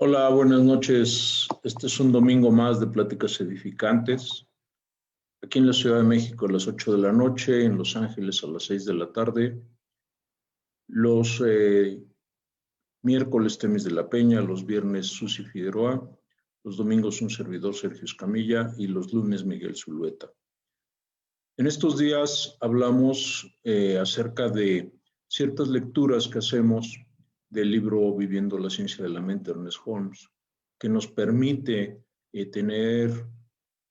Hola, buenas noches. Este es un domingo más de Pláticas Edificantes. Aquí en la Ciudad de México a las 8 de la noche, en Los Ángeles a las 6 de la tarde. Los miércoles Temis de la Peña, los viernes Susi Figueroa, los domingos un servidor Sergio Escamilla y los lunes Miguel Zulueta. En estos días hablamos acerca de ciertas lecturas que hacemos del libro Viviendo la Ciencia de la Mente de Ernest Holmes, que nos permite tener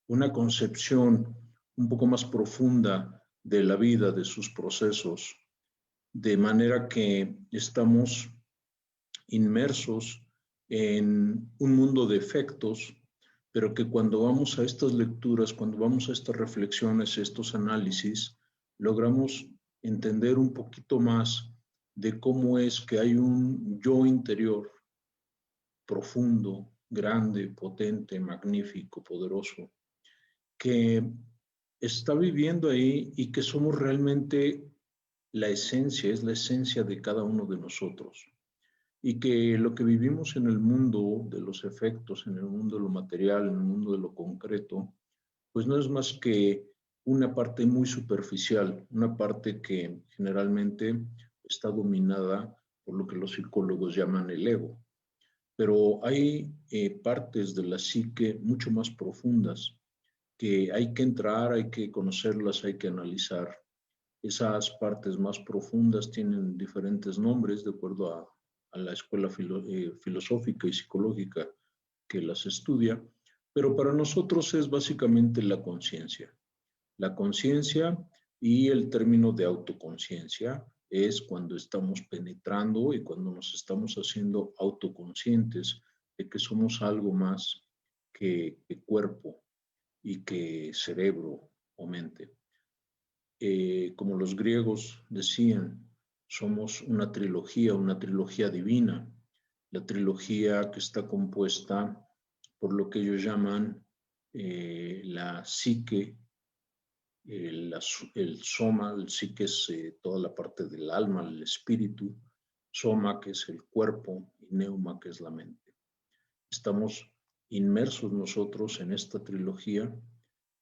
una concepción un poco más profunda de la vida, de sus procesos, de manera que estamos inmersos en un mundo de efectos, pero que cuando vamos a estas lecturas, cuando vamos a estas reflexiones, estos análisis, logramos entender un poquito más de cómo es que hay un yo interior profundo, grande, potente, magnífico, poderoso, que está viviendo ahí y que somos realmente la esencia, es la esencia de cada uno de nosotros. Y que lo que vivimos en el mundo de los efectos, en el mundo de lo material, en el mundo de lo concreto, pues no es más que una parte muy superficial, una parte que generalmente está dominada por lo que los psicólogos llaman el ego. Pero hay partes de la psique mucho más profundas que hay que entrar, hay que conocerlas, hay que analizar. Esas partes más profundas tienen diferentes nombres de acuerdo a la escuela filosófica y psicológica que las estudia, pero para nosotros es básicamente la conciencia. La conciencia y el término de autoconciencia es cuando estamos penetrando y cuando nos estamos haciendo autoconscientes de que somos algo más que cuerpo y que cerebro o mente. Como los griegos decían, somos una trilogía divina, la trilogía que está compuesta por lo que ellos llaman la psique, el soma, el psique es toda la parte del alma, el espíritu, soma que es el cuerpo y neuma que es la mente. Estamos inmersos nosotros en esta trilogía,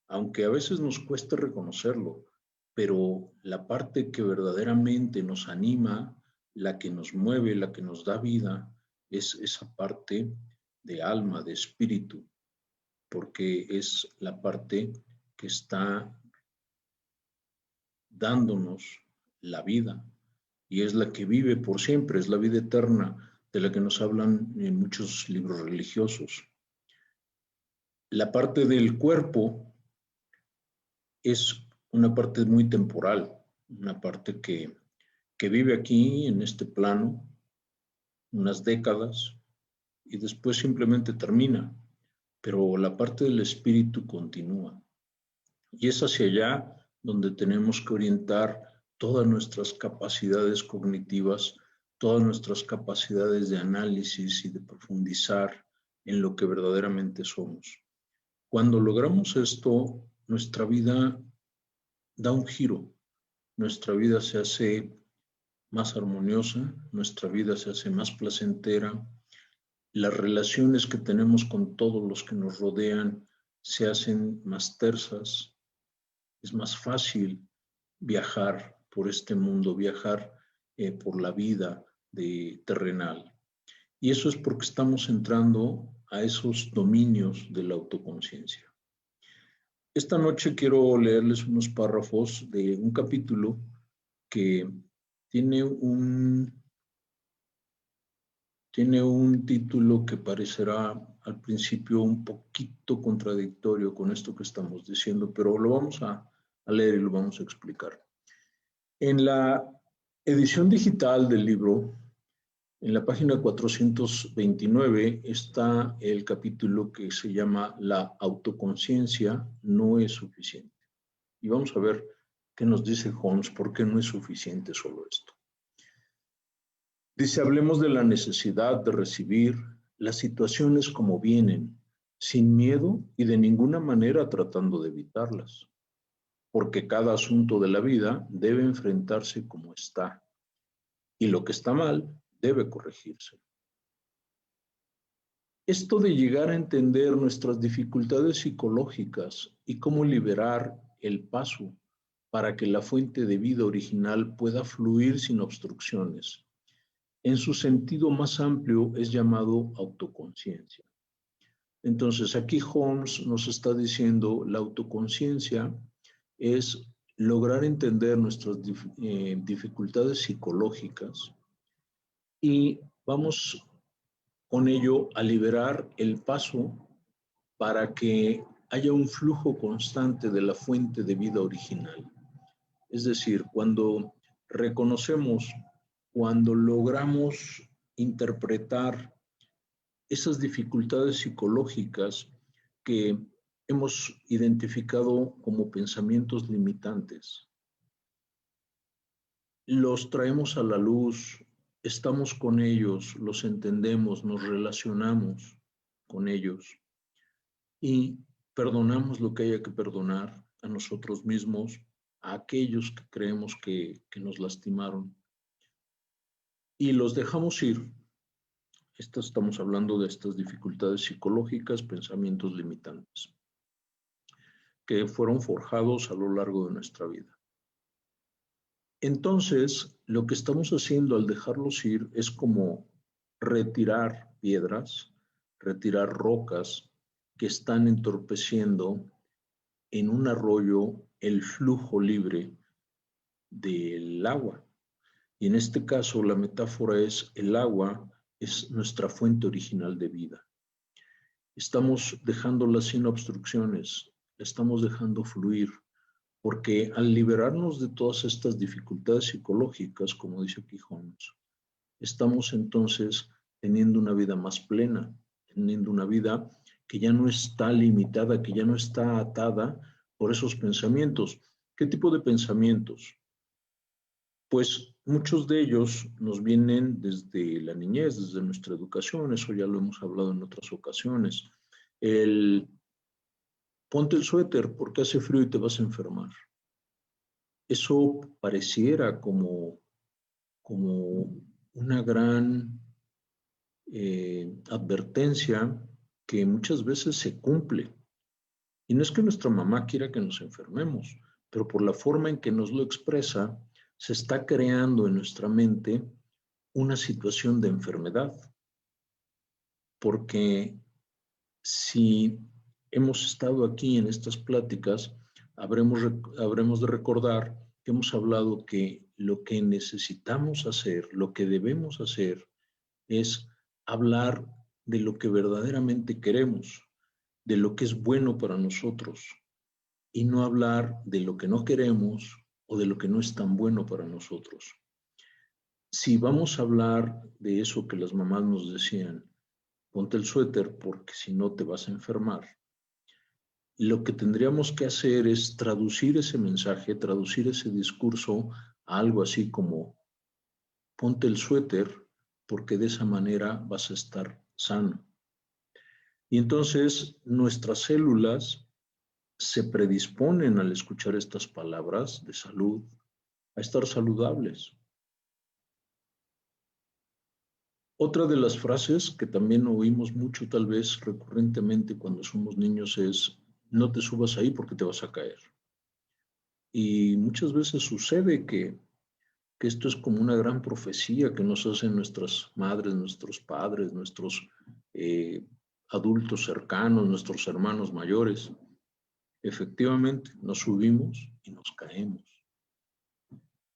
aunque a veces nos cuesta reconocerlo, pero la parte que verdaderamente nos anima, la que nos mueve, la que nos da vida, es esa parte de alma, de espíritu, porque es la parte que está dándonos la vida y es la que vive por siempre, es la vida eterna de la que nos hablan en muchos libros religiosos. La parte del cuerpo es una parte muy temporal, una parte que vive aquí en este plano unas décadas y después simplemente termina, pero la parte del espíritu continúa. Y es hacia allá donde tenemos que orientar todas nuestras capacidades cognitivas, todas nuestras capacidades de análisis y de profundizar en lo que verdaderamente somos. Cuando logramos esto, nuestra vida da un giro, nuestra vida se hace más armoniosa, nuestra vida se hace más placentera, las relaciones que tenemos con todos los que nos rodean se hacen más tersas, es más fácil viajar por este mundo, viajar por la vida terrenal. Y eso es porque estamos entrando a esos dominios de la autoconciencia. Esta noche quiero leerles unos párrafos de un capítulo que tiene un título que parecerá al principio un poquito contradictorio con esto que estamos diciendo, pero lo vamos a leer y lo vamos a explicar. En la edición digital del libro, en la página 429, está el capítulo que se llama La autoconciencia no es suficiente. Y vamos a ver qué nos dice Holmes, por qué no es suficiente solo esto. Dice, hablemos de la necesidad de recibir las situaciones como vienen, sin miedo y de ninguna manera tratando de evitarlas, porque cada asunto de la vida debe enfrentarse como está, y lo que está mal debe corregirse. Esto de llegar a entender nuestras dificultades psicológicas y cómo liberar el paso para que la fuente de vida original pueda fluir sin obstrucciones. En su sentido más amplio es llamado autoconciencia. Entonces, aquí Holmes nos está diciendo la autoconciencia es lograr entender nuestras dificultades psicológicas y vamos con ello a liberar el paso para que haya un flujo constante de la fuente de vida original. Es decir, cuando reconocemos, cuando logramos interpretar esas dificultades psicológicas que hemos identificado como pensamientos limitantes, los traemos a la luz, estamos con ellos, los entendemos, nos relacionamos con ellos y perdonamos lo que haya que perdonar a nosotros mismos, a aquellos que creemos que nos lastimaron y los dejamos ir. Estamos hablando de estas dificultades psicológicas, pensamientos limitantes, que fueron forjados a lo largo de nuestra vida. Entonces, lo que estamos haciendo al dejarlos ir es como retirar piedras, retirar rocas que están entorpeciendo en un arroyo el flujo libre del agua. Y en este caso, la metáfora es el agua es nuestra fuente original de vida. Estamos dejándola sin obstrucciones, la estamos dejando fluir, porque al liberarnos de todas estas dificultades psicológicas, como dice aquí Holmes, estamos entonces teniendo una vida más plena, teniendo una vida que ya no está limitada, que ya no está atada por esos pensamientos. ¿Qué tipo de pensamientos? Pues muchos de ellos nos vienen desde la niñez, desde nuestra educación, eso ya lo hemos hablado en otras ocasiones. El ponte el suéter porque hace frío y te vas a enfermar. Eso pareciera como una gran advertencia que muchas veces se cumple. Y no es que nuestra mamá quiera que nos enfermemos, pero por la forma en que nos lo expresa, se está creando en nuestra mente una situación de enfermedad. Porque si hemos estado aquí en estas pláticas, habremos de recordar que hemos hablado que lo que necesitamos hacer, lo que debemos hacer, es hablar de lo que verdaderamente queremos, de lo que es bueno para nosotros, y no hablar de lo que no queremos o de lo que no es tan bueno para nosotros. Si vamos a hablar de eso que las mamás nos decían, ponte el suéter porque si no te vas a enfermar, lo que tendríamos que hacer es traducir ese mensaje, traducir ese discurso a algo así como ponte el suéter porque de esa manera vas a estar sano. Y entonces nuestras células se predisponen al escuchar estas palabras de salud a estar saludables. Otra de las frases que también oímos mucho, tal vez recurrentemente cuando somos niños, es no te subas ahí porque te vas a caer. Y muchas veces sucede que esto es como una gran profecía que nos hacen nuestras madres, nuestros padres, nuestros adultos cercanos, nuestros hermanos mayores. Efectivamente, nos subimos y nos caemos.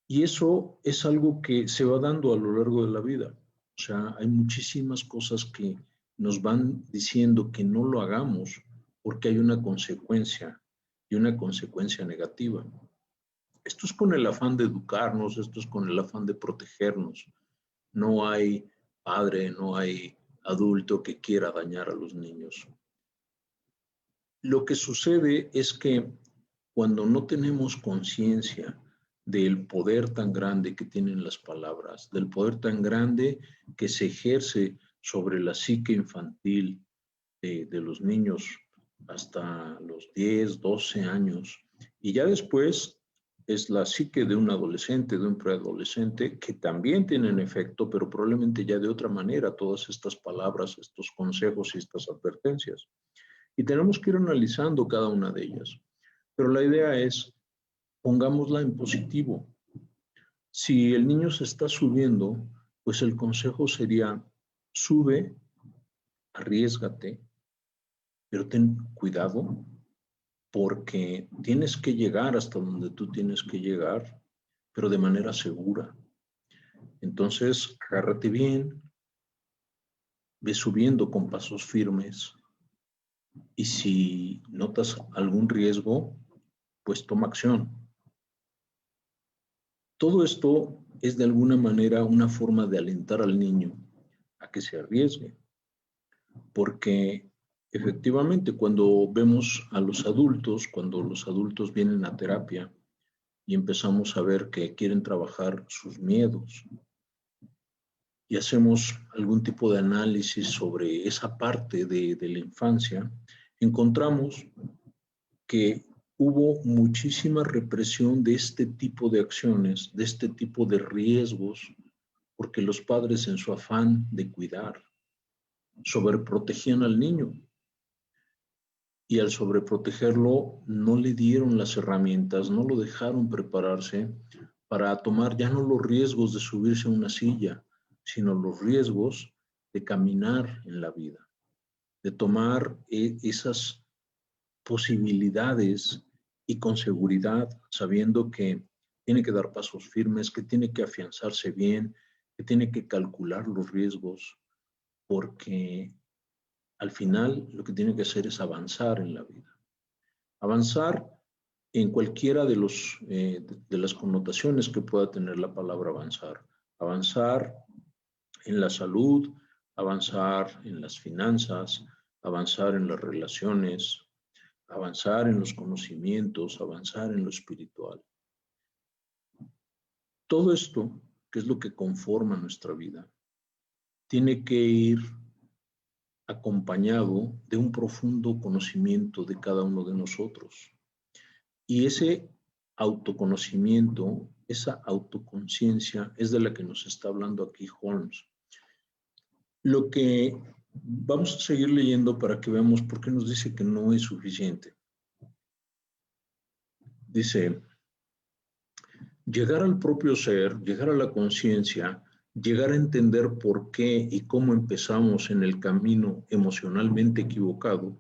Y eso es algo que se va dando a lo largo de la vida. O sea, hay muchísimas cosas que nos van diciendo que no lo hagamos porque hay una consecuencia y una consecuencia negativa. Esto es con el afán de educarnos, esto es con el afán de protegernos. No hay padre, no hay adulto que quiera dañar a los niños. Lo que sucede es que cuando no tenemos conciencia del poder tan grande que tienen las palabras, del poder tan grande que se ejerce sobre la psique infantil de los niños hasta los 10, 12 años, y ya después es la psique de un adolescente, de un preadolescente, que también tienen efecto, pero probablemente ya de otra manera, todas estas palabras, estos consejos y estas advertencias. Y tenemos que ir analizando cada una de ellas. Pero la idea es, pongámosla en positivo. Si el niño se está subiendo, pues el consejo sería, sube, arriésgate, pero ten cuidado, porque tienes que llegar hasta donde tú tienes que llegar, pero de manera segura. Entonces, agárrate bien, ve subiendo con pasos firmes, y si notas algún riesgo, pues toma acción. Todo esto es de alguna manera una forma de alentar al niño a que se arriesgue, porque efectivamente cuando vemos a los adultos, cuando los adultos vienen a terapia y empezamos a ver que quieren trabajar sus miedos y hacemos algún tipo de análisis sobre esa parte de la infancia, encontramos que hubo muchísima represión de este tipo de acciones, de este tipo de riesgos, porque los padres en su afán de cuidar sobreprotegían al niño y al sobreprotegerlo no le dieron las herramientas, no lo dejaron prepararse para tomar ya no los riesgos de subirse a una silla, sino los riesgos de caminar en la vida, de tomar esas posibilidades y con seguridad, sabiendo que tiene que dar pasos firmes, que tiene que afianzarse bien, que tiene que calcular los riesgos, porque al final lo que tiene que hacer es avanzar en la vida. Avanzar en cualquiera de las connotaciones que pueda tener la palabra avanzar. Avanzar en la salud, avanzar en las finanzas, avanzar en las relaciones, avanzar en los conocimientos, avanzar en lo espiritual. Todo esto, que es lo que conforma nuestra vida, tiene que ir acompañado de un profundo conocimiento de cada uno de nosotros. Y ese autoconocimiento, esa autoconciencia es de la que nos está hablando aquí Holmes. Lo que vamos a seguir leyendo para que veamos por qué nos dice que no es suficiente. Dice, llegar al propio ser, llegar a la conciencia, llegar a entender por qué y cómo empezamos en el camino emocionalmente equivocado,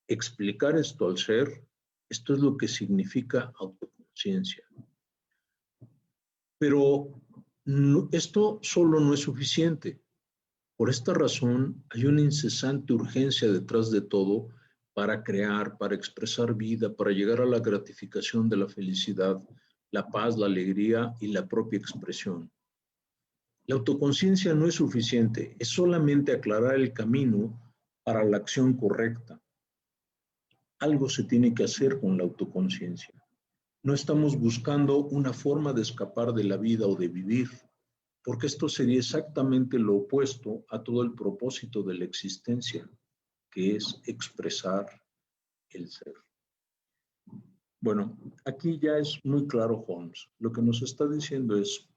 explicar esto al ser, esto es lo que significa autoconciencia. Pero esto solo no es suficiente. Por esta razón, hay una incesante urgencia detrás de todo para crear, para expresar vida, para llegar a la gratificación de la felicidad, la paz, la alegría y la propia expresión. La autoconciencia no es suficiente, es solamente aclarar el camino para la acción correcta. Algo se tiene que hacer con la autoconciencia. No estamos buscando una forma de escapar de la vida o de vivir, porque esto sería exactamente lo opuesto a todo el propósito de la existencia, que es expresar el ser. Bueno, aquí ya es muy claro Holmes. Lo que nos está diciendo es,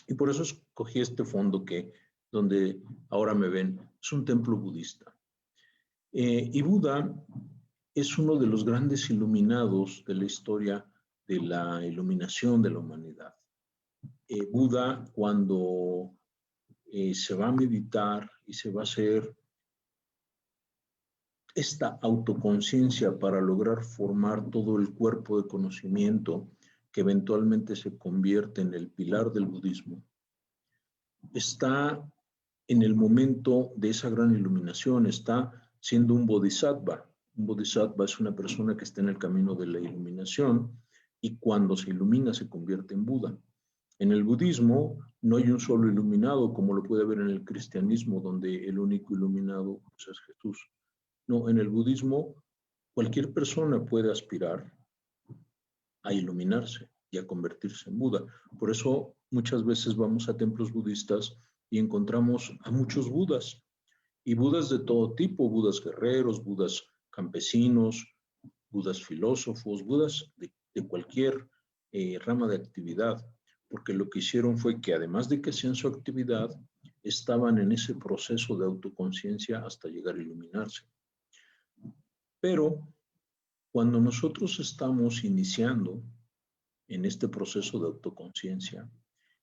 y por eso escogí este fondo que, donde ahora me ven, es un templo budista. Y Buda es uno de los grandes iluminados de la historia de la iluminación de la humanidad. Buda, cuando se va a meditar y se va a hacer esta autoconciencia para lograr formar todo el cuerpo de conocimiento que eventualmente se convierte en el pilar del budismo, está en el momento de esa gran iluminación, está siendo un bodhisattva. Un bodhisattva es una persona que está en el camino de la iluminación y cuando se ilumina se convierte en Buda. En el budismo no hay un solo iluminado como lo puede haber en el cristianismo, donde el único iluminado pues, es Jesús. No, en el budismo cualquier persona puede aspirar a iluminarse y a convertirse en Buda. Por eso muchas veces vamos a templos budistas y encontramos a muchos Budas, y Budas de todo tipo, Budas guerreros, Budas campesinos, Budas filósofos, Budas de cualquier rama de actividad, porque lo que hicieron fue que además de que hacían su actividad, estaban en ese proceso de autoconciencia hasta llegar a iluminarse. Pero cuando nosotros estamos iniciando en este proceso de autoconciencia,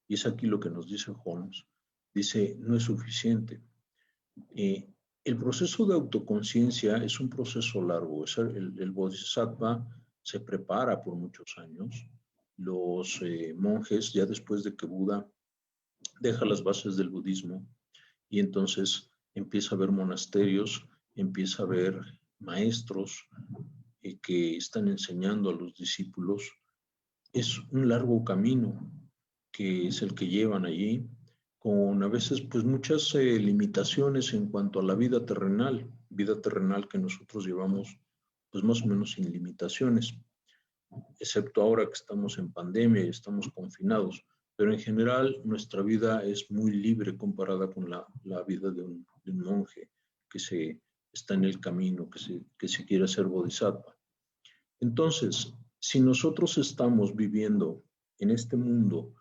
y es aquí lo que nos dice Holmes, dice, no es suficiente. El proceso de autoconciencia es un proceso largo. El Bodhisattva se prepara por muchos años. Los monjes, ya después de que Buda deja las bases del budismo, y entonces empieza a haber monasterios, empieza a haber maestros que están enseñando a los discípulos. Es un largo camino que es el que llevan allí, con a veces pues muchas limitaciones en cuanto a la vida terrenal que nosotros llevamos pues más o menos sin limitaciones, excepto ahora que estamos en pandemia y estamos confinados, pero en general nuestra vida es muy libre comparada con la vida de un monje que está en el camino, que se quiere hacer bodhisattva. Entonces, si nosotros estamos viviendo en este mundo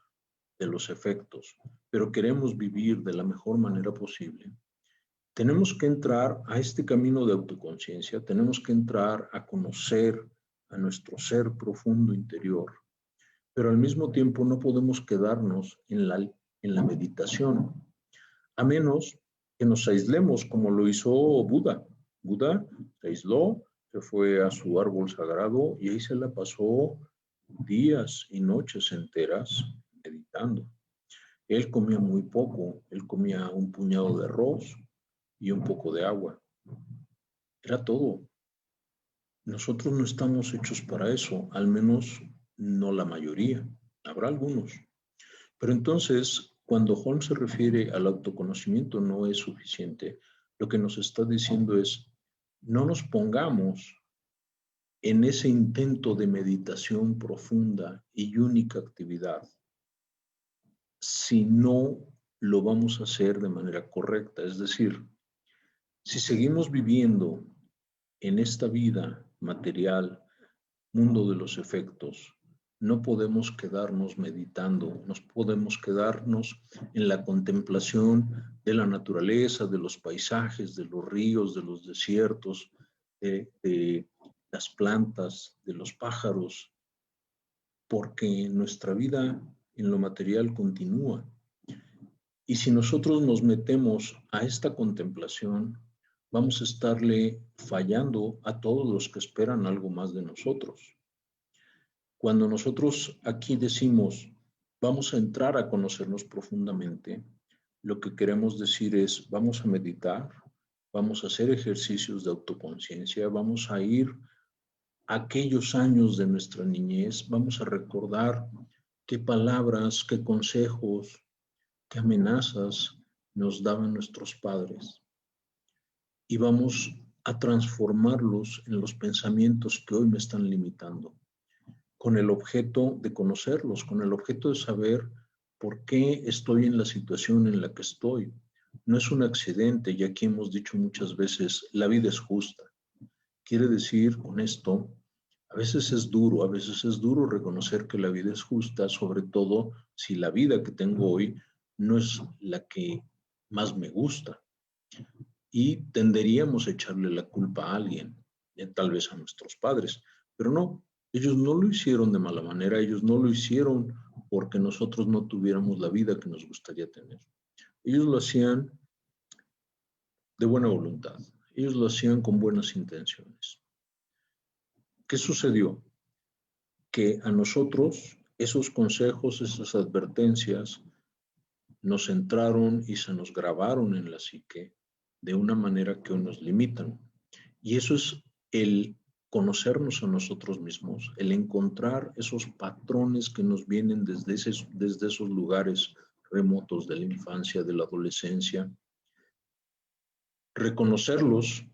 de los efectos, pero queremos vivir de la mejor manera posible, tenemos que entrar a este camino de autoconciencia, tenemos que entrar a conocer a nuestro ser profundo interior, pero al mismo tiempo no podemos quedarnos en la meditación, a menos que nos aislemos como lo hizo Buda. Buda se aisló, se fue a su árbol sagrado y ahí se la pasó días y noches enteras meditando. Él comía muy poco, él comía un puñado de arroz y un poco de agua. Era todo. Nosotros no estamos hechos para eso, al menos no la mayoría. Habrá algunos. Pero entonces, cuando Holmes se refiere al autoconocimiento no es suficiente, lo que nos está diciendo es, no nos pongamos en ese intento de meditación profunda y única actividad si no lo vamos a hacer de manera correcta. Es decir, si seguimos viviendo en esta vida material, mundo de los efectos, no podemos quedarnos meditando, no podemos quedarnos en la contemplación de la naturaleza, de los paisajes, de los ríos, de los desiertos, de las plantas, de los pájaros, porque nuestra vida en lo material continúa. Y si nosotros nos metemos a esta contemplación, vamos a estarle fallando a todos los que esperan algo más de nosotros. Cuando nosotros aquí decimos, vamos a entrar a conocernos profundamente, lo que queremos decir es, vamos a meditar, vamos a hacer ejercicios de autoconciencia, vamos a ir a aquellos años de nuestra niñez, vamos a recordar qué palabras, qué consejos, qué amenazas nos daban nuestros padres. Y vamos a transformarlos en los pensamientos que hoy me están limitando, con el objeto de conocerlos, con el objeto de saber por qué estoy en la situación en la que estoy. No es un accidente, y aquí hemos dicho muchas veces, la vida es justa. Quiere decir con esto, a veces es duro reconocer que la vida es justa, sobre todo si la vida que tengo hoy no es la que más me gusta. Y tenderíamos a echarle la culpa a alguien, tal vez a nuestros padres, pero no, ellos no lo hicieron de mala manera, ellos no lo hicieron porque nosotros no tuviéramos la vida que nos gustaría tener. Ellos lo hacían de buena voluntad, ellos lo hacían con buenas intenciones. ¿Qué sucedió? Que a nosotros esos consejos, esas advertencias, nos entraron y se nos grabaron en la psique de una manera que hoy nos limitan. Y eso es el conocernos a nosotros mismos, el encontrar esos patrones que nos vienen desde esos lugares remotos de la infancia, de la adolescencia, reconocerlos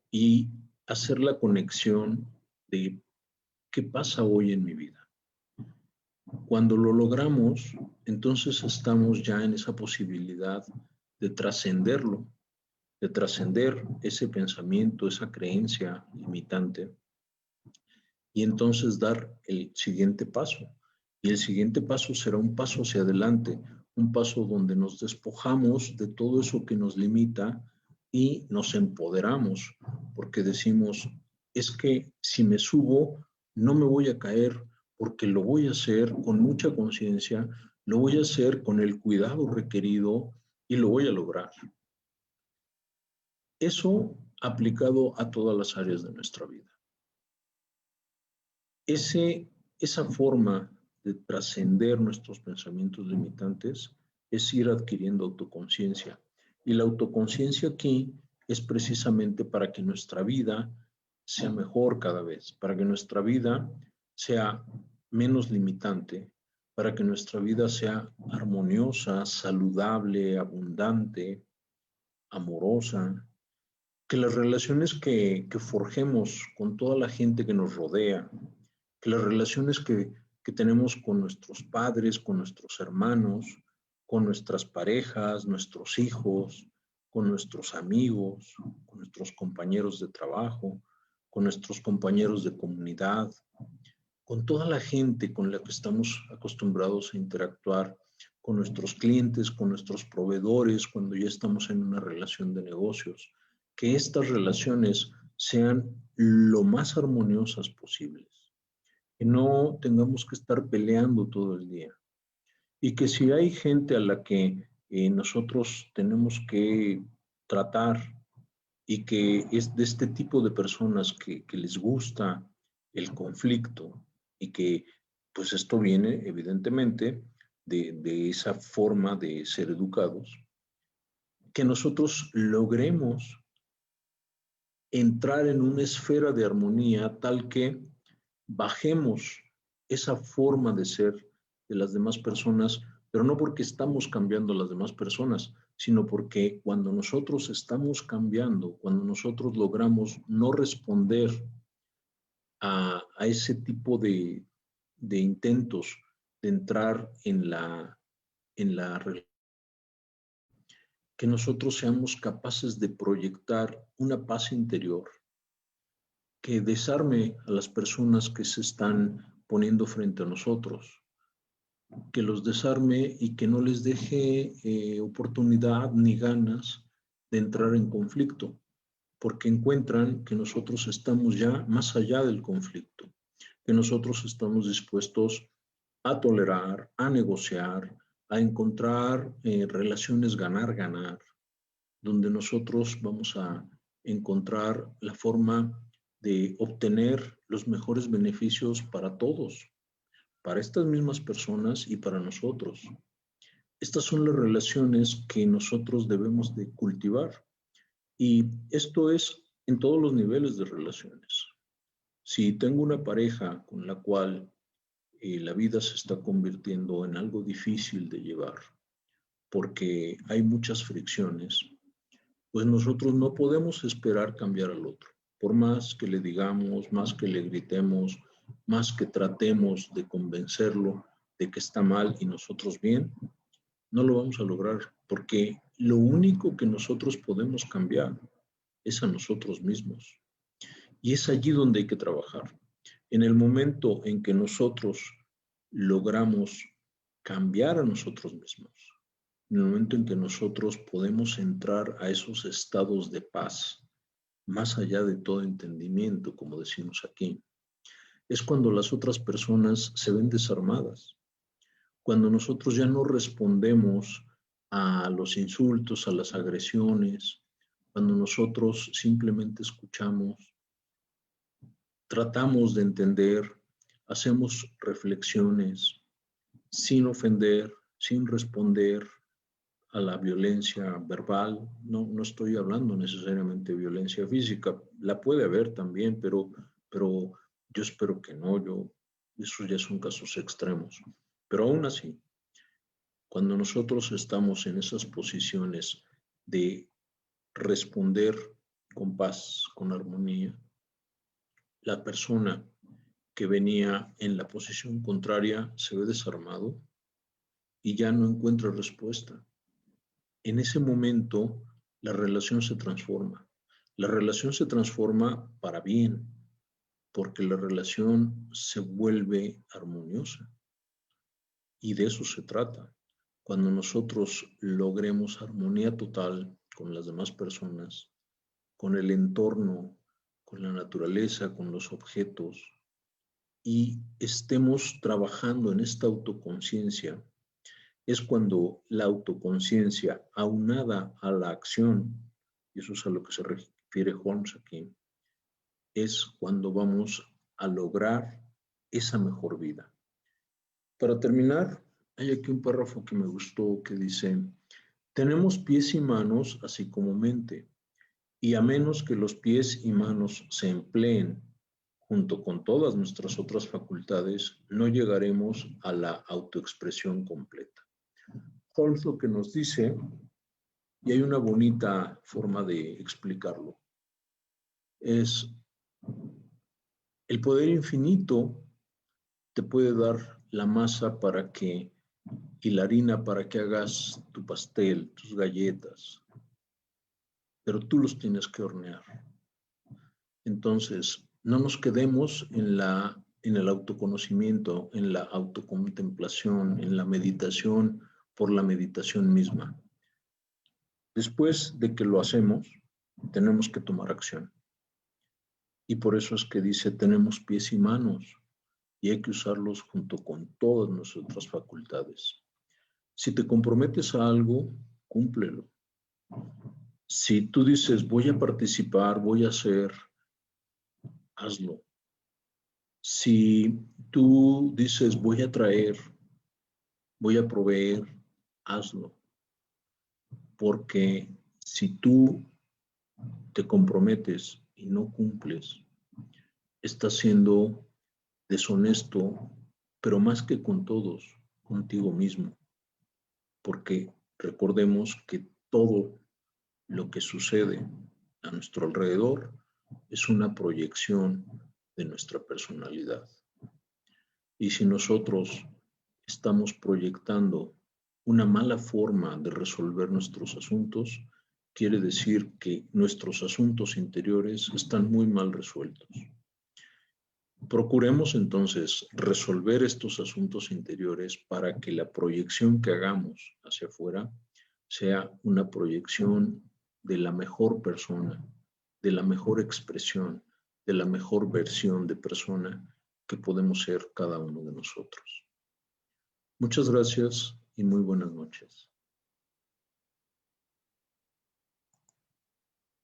y hacer la conexión de qué pasa hoy en mi vida. Cuando lo logramos, entonces estamos ya en esa posibilidad de trascenderlo, de trascender ese pensamiento, esa creencia limitante, y entonces dar el siguiente paso, Y el siguiente paso será un paso hacia adelante, un paso donde nos despojamos de todo eso que nos limita y nos empoderamos, porque decimos, es que si me subo, no me voy a caer, porque lo voy a hacer con mucha conciencia, lo voy a hacer con el cuidado requerido y lo voy a lograr. Eso aplicado a todas las áreas de nuestra vida. Esa forma de trascender nuestros pensamientos limitantes es ir adquiriendo autoconciencia. Y la autoconciencia aquí es precisamente para que nuestra vida sea mejor cada vez, para que nuestra vida sea menos limitante, para que nuestra vida sea armoniosa, saludable, abundante, amorosa, que las relaciones que forjemos con toda la gente que nos rodea, que las relaciones que tenemos con nuestros padres, con nuestros hermanos, con nuestras parejas, nuestros hijos, con nuestros amigos, con nuestros compañeros de trabajo, con nuestros compañeros de comunidad, con toda la gente con la que estamos acostumbrados a interactuar, con nuestros clientes, con nuestros proveedores, cuando ya estamos en una relación de negocios, que estas relaciones sean lo más armoniosas posibles, que no tengamos que estar peleando todo el día y que si hay gente a la que nosotros tenemos que tratar y que es de este tipo de personas que les gusta el conflicto y que pues esto viene evidentemente de esa forma de ser educados, que nosotros logremos entrar en una esfera de armonía tal que bajemos esa forma de ser de las demás personas, pero no porque estamos cambiando a las demás personas, sino porque cuando nosotros estamos cambiando, cuando nosotros logramos no responder a ese tipo de intentos de entrar en la que nosotros seamos capaces de proyectar una paz interior que desarme a las personas que se están poniendo frente a nosotros, que los desarme y que no les deje oportunidad ni ganas de entrar en conflicto, porque encuentran que nosotros estamos ya más allá del conflicto, que nosotros estamos dispuestos a tolerar, a negociar, a encontrar relaciones ganar-ganar, donde nosotros vamos a encontrar la forma de obtener los mejores beneficios para todos, para estas mismas personas y para nosotros. Estas son las relaciones que nosotros debemos de cultivar y esto es en todos los niveles de relaciones. Si tengo una pareja con la cual la vida se está convirtiendo en algo difícil de llevar porque hay muchas fricciones, pues nosotros no podemos esperar cambiar al otro. Por más que le digamos, más que le gritemos, más que tratemos de convencerlo de que está mal y nosotros bien, no lo vamos a lograr, porque lo único que nosotros podemos cambiar es a nosotros mismos. Y es allí donde hay que trabajar. En el momento en que nosotros logramos cambiar a nosotros mismos, en el momento en que nosotros podemos entrar a esos estados de paz, más allá de todo entendimiento, como decimos aquí, es cuando las otras personas se ven desarmadas, cuando nosotros ya no respondemos a los insultos, a las agresiones, cuando nosotros simplemente escuchamos, tratamos de entender, hacemos reflexiones sin ofender, sin responder a la violencia verbal. No estoy hablando necesariamente de violencia física, la puede haber también, pero yo espero que no, esos ya son casos extremos. Pero aún así, cuando nosotros estamos en esas posiciones de responder con paz, con armonía, la persona que venía en la posición contraria se ve desarmado y ya no encuentra respuesta. En ese momento, la relación se transforma. La relación se transforma para bien, porque la relación se vuelve armoniosa. Y de eso se trata. Cuando nosotros logremos armonía total con las demás personas, con el entorno, con la naturaleza, con los objetos, y estemos trabajando en esta autoconciencia, es cuando la autoconciencia, aunada a la acción, y eso es a lo que se refiere Holmes aquí, es cuando vamos a lograr esa mejor vida. Para terminar, hay aquí un párrafo que me gustó que dice, tenemos pies y manos así como mente, y a menos que los pies y manos se empleen junto con todas nuestras otras facultades, no llegaremos a la autoexpresión completa. Holmes lo que nos dice, y hay una bonita forma de explicarlo, es el poder infinito te puede dar la masa para que, y la harina para que hagas tu pastel, tus galletas, pero tú los tienes que hornear. Entonces, no nos quedemos en el autoconocimiento, en la autocontemplación, en la meditación por la meditación misma. Después de que lo hacemos, tenemos que tomar acción. Y por eso es que dice, tenemos pies y manos, y hay que usarlos junto con todas nuestras facultades. Si te comprometes a algo, cúmplelo. Si tú dices, voy a participar, voy a hacer, hazlo. Si tú dices, voy a traer, voy a proveer, hazlo. Porque si tú te comprometes y no cumples, estás siendo deshonesto, pero más que con todos, contigo mismo. Porque recordemos que todo lo que sucede a nuestro alrededor es una proyección de nuestra personalidad. Y si nosotros estamos proyectando una mala forma de resolver nuestros asuntos, quiere decir que nuestros asuntos interiores están muy mal resueltos. Procuremos entonces resolver estos asuntos interiores para que la proyección que hagamos hacia afuera sea una proyección de la mejor persona, de la mejor expresión, de la mejor versión de persona que podemos ser cada uno de nosotros. Muchas gracias y muy buenas noches.